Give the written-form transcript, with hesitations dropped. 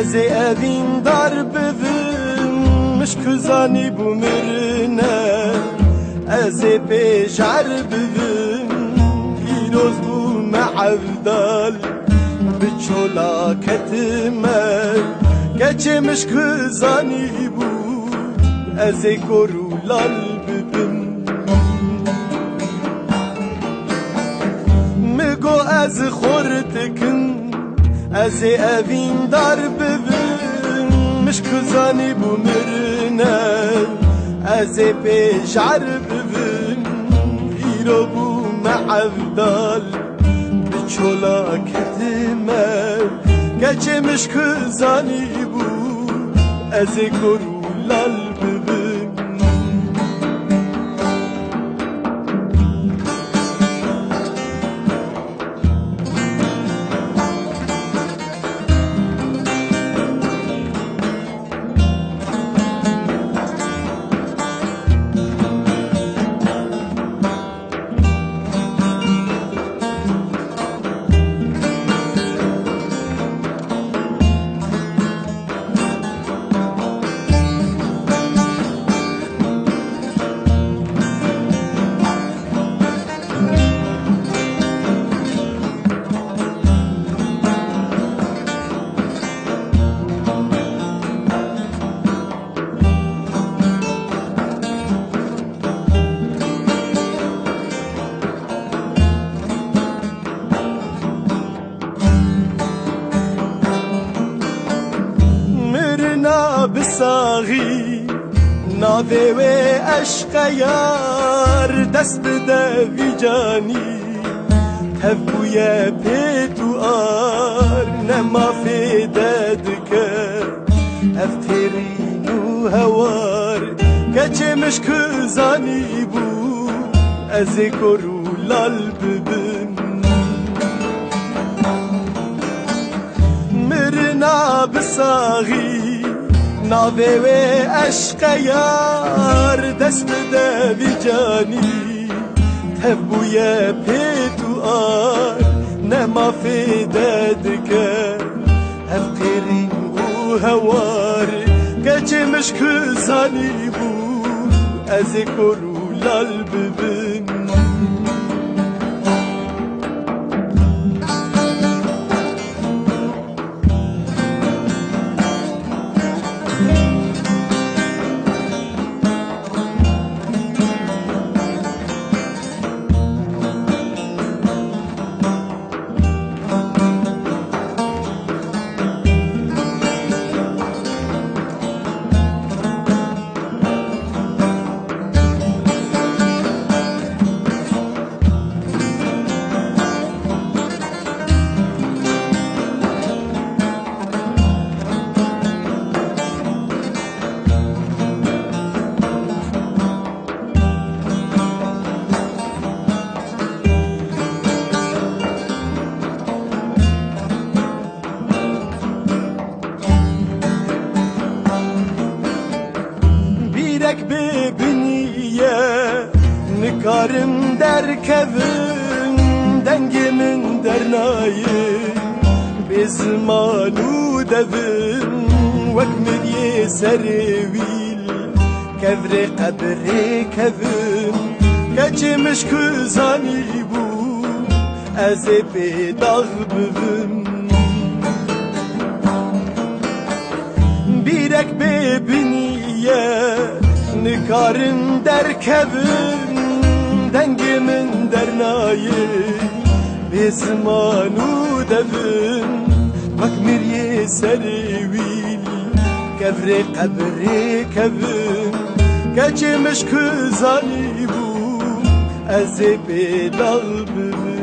از اوین دار ببین مش کزانی بومرنه از پیشعر ببین پیروز بوم عبدال بچولا کتمه گچه مش کزانی بو از کرولال ببین مگو از خورتکن از اوین دار ببین مش کزانی بومرنه از پیشعر ببین پیرو بوم عبدال بچولا کتمه گچه مش کزانی بو از کرولال ببین بساغی ناوی و عشق یار دست بده وی جانی تبوی پیتو آر نما فیده دکه افترین و هوار گچه مش کزانی بو از کرولال ببین مرنا بساغی ناوی و عشق یار دست بده بی جانی تبوی پیتو آر نما فیده دکه افقیرین و هوار گچه مش کزانی بو از کرولال ببین ببینیه نکارم در کبن دنگمن در نایه به زمانو دبن وک مریه سرویل کبر قبر کبن گچه مش کزانی بو از پیداغ ببن بیرک ببینیه نکارم در کبن دنگمن در نایه به زمانو دبن وک مریه سرویل کبر قبر کبن گچه مش کزانی بو از پیداغ ببن